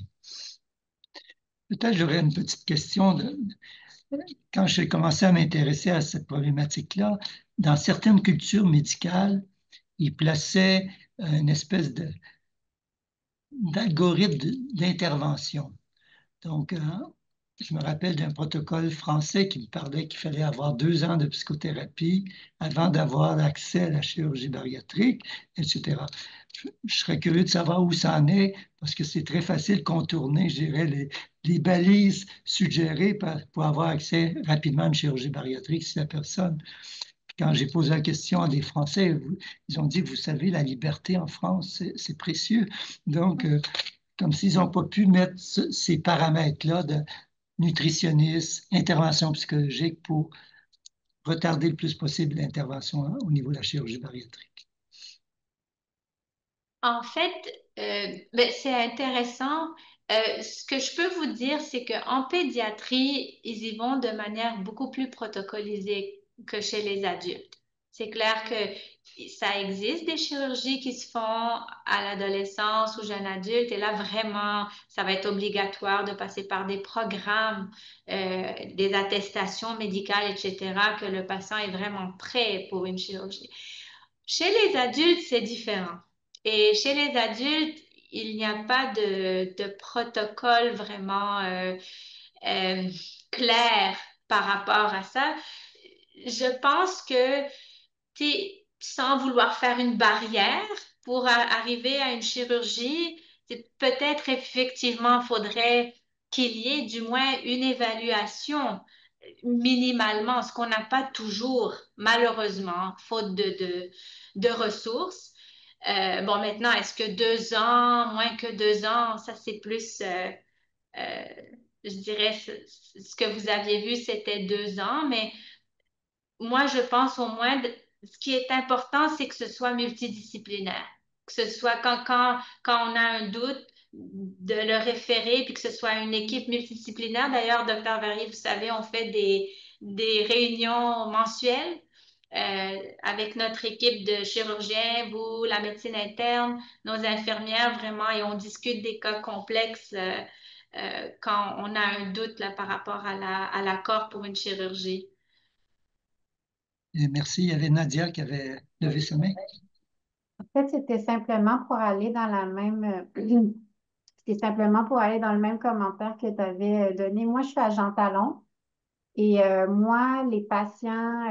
Peut-être j'aurais une petite question. Quand j'ai commencé à m'intéresser à cette problématique-là, dans certaines cultures médicales, ils plaçaient une espèce d'algorithme d'intervention. Donc, je me rappelle d'un protocole français qui me parlait qu'il fallait avoir 2 ans de psychothérapie avant d'avoir accès à la chirurgie bariatrique, etc. Je serais curieux de savoir où ça en est, parce que c'est très facile de contourner, je dirais, les balises suggérées pour avoir accès rapidement à une chirurgie bariatrique si la personne. Quand j'ai posé la question à des Français, ils ont dit, vous savez, la liberté en France, c'est précieux. Donc, comme s'ils n'ont pas pu mettre ces paramètres-là de nutritionniste, intervention psychologique pour retarder le plus possible l'intervention au niveau de la chirurgie bariatrique. En fait, ben, c'est intéressant. Ce que je peux vous dire, c'est qu'en pédiatrie, ils y vont de manière beaucoup plus protocolisée que chez les adultes. C'est clair que ça existe des chirurgies qui se font à l'adolescence ou jeune adulte, et là, vraiment, ça va être obligatoire de passer par des programmes, des attestations médicales, etc., que le patient est vraiment prêt pour une chirurgie. Chez les adultes, c'est différent. Et chez les adultes, il n'y a pas de protocole vraiment euh, clair par rapport à ça. Je pense que, sans vouloir faire une barrière pour arriver à une chirurgie, peut-être effectivement faudrait qu'il y ait du moins une évaluation minimalement, ce qu'on n'a pas toujours, malheureusement, faute de ressources. Bon, maintenant, est-ce que 2 ans, moins que 2 ans, ça c'est plus, euh, je dirais, ce que vous aviez vu, c'était 2 ans, mais moi, je pense au moins, ce qui est important, c'est que ce soit multidisciplinaire. Que ce soit quand on a un doute, de le référer, puis que ce soit une équipe multidisciplinaire. D'ailleurs, docteur Verrier, vous savez, on fait des réunions mensuelles avec notre équipe de chirurgiens, vous, la médecine interne, nos infirmières, vraiment, et on discute des cas complexes quand on a un doute là, par rapport à l'accord pour une chirurgie. Et merci. Il y avait Nadia qui avait levé sa main. En fait, c'était simplement pour aller dans la même, c'était simplement pour aller dans le même commentaire que tu avais donné. Moi, je suis à Jean Talon et moi, les patients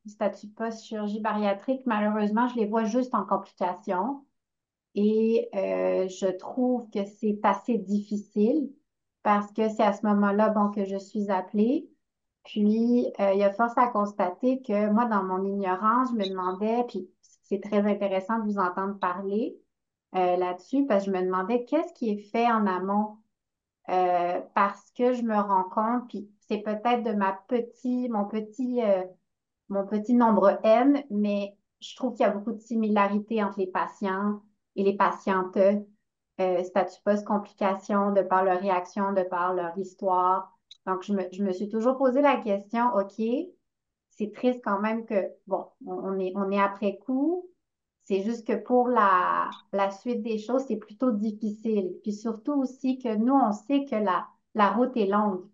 statut post-chirurgie bariatrique, malheureusement, je les vois juste en complications et je trouve que c'est assez difficile parce que c'est à ce moment-là, bon, que je suis appelée. Puis, il y a force à constater que moi, dans mon ignorance, je me demandais, puis c'est très intéressant de vous entendre parler là-dessus, parce que je me demandais qu'est-ce qui est fait en amont, parce que je me rends compte, puis c'est peut-être de mon petit nombre N, mais je trouve qu'il y a beaucoup de similarités entre les patients et les patientes, statut post-complication, de par leur réaction, de par leur histoire. Donc, je me suis toujours posé la question, OK, c'est triste quand même que, bon, on est après coup. C'est juste que pour la suite des choses, c'est plutôt difficile. Puis surtout aussi que nous, on sait que la route est longue.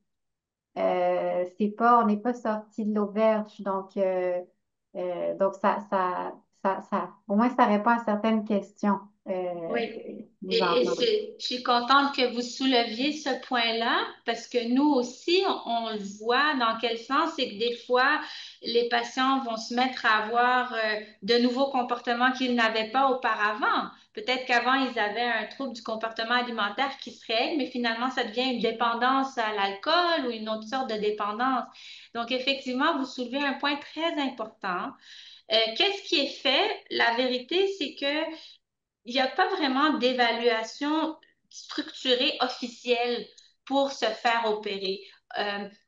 On n'est pas sorti de l'auberge, donc au moins ça répond à certaines questions Oui. que nous Et entendons. je suis contente que vous souleviez ce point-là parce que nous aussi, on le voit dans quel sens, c'est que des fois, les patients vont se mettre à avoir de nouveaux comportements qu'ils n'avaient pas auparavant. Peut-être qu'avant, ils avaient un trouble du comportement alimentaire qui se règle, mais finalement, ça devient une dépendance à l'alcool ou une autre sorte de dépendance. Donc, effectivement, vous soulevez un point très important. Qu'est-ce qui est fait? La vérité, c'est que il n'y a pas vraiment d'évaluation structurée officielle pour se faire opérer.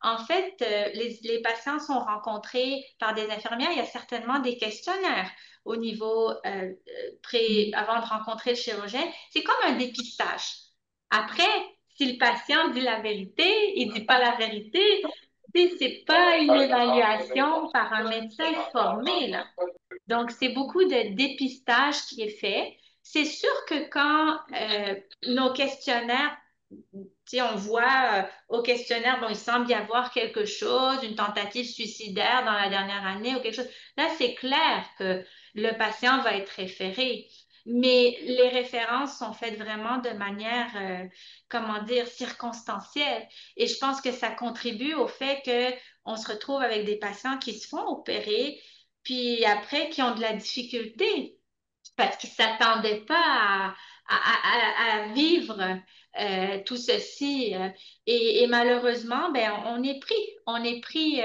En fait, les patients sont rencontrés par des infirmières. Il y a certainement des questionnaires au niveau avant de rencontrer le chirurgien. C'est comme un dépistage. Après, si le patient dit la vérité, il ne dit pas la vérité, C'est pas une évaluation par un médecin formé, là. Donc, c'est beaucoup de dépistage qui est fait. C'est sûr que quand nos questionnaires, tu sais, on voit au questionnaire, bon, il semble y avoir quelque chose, une tentative suicidaire dans la dernière année ou quelque chose. Là, c'est clair que le patient va être référé. Mais les références sont faites vraiment de manière, comment dire, circonstancielle. Et je pense que ça contribue au fait que on se retrouve avec des patients qui se font opérer puis après qui ont de la difficulté parce qu'ils ne s'attendaient pas à vivre tout ceci. Et malheureusement, ben, on est pris.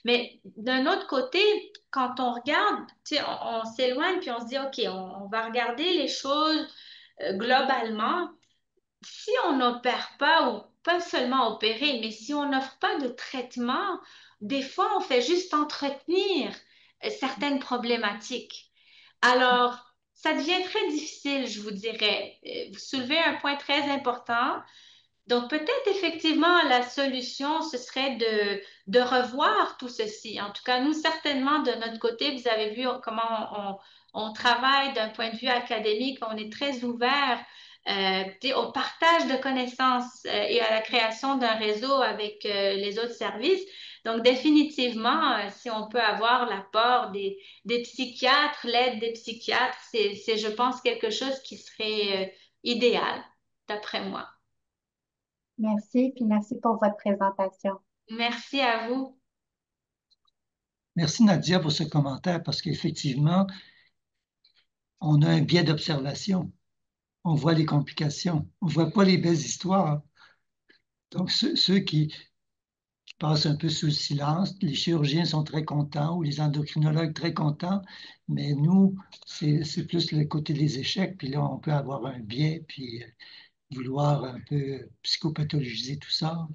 Mais d'un autre côté, quand on regarde, tu sais, on s'éloigne puis on se dit, OK, on va regarder les choses globalement. Si on n'opère pas, ou pas seulement opérer, mais si on n'offre pas de traitement, des fois, on fait juste entretenir certaines problématiques. Alors, ça devient très difficile, je vous dirais. Vous soulevez un point très important. Donc, peut-être effectivement, la solution, ce serait de revoir tout ceci. En tout cas, nous, certainement, de notre côté, vous avez vu comment on travaille d'un point de vue académique. On est très ouvert au partage de connaissances et à la création d'un réseau avec les autres services. Donc, définitivement, si on peut avoir l'apport des psychiatres, l'aide des psychiatres, c'est, je pense, quelque chose qui serait idéal, d'après moi. Merci, puis merci pour votre présentation. Merci à vous. Merci Nadia pour ce commentaire parce qu'effectivement, on a un biais d'observation. On voit les complications. On ne voit pas les belles histoires. Donc, ceux qui passent un peu sous le silence, les chirurgiens sont très contents ou les endocrinologues très contents, mais nous, c'est plus le côté des échecs. Puis là, on peut avoir un biais, puis vouloir un peu psychopathologiser tout ça.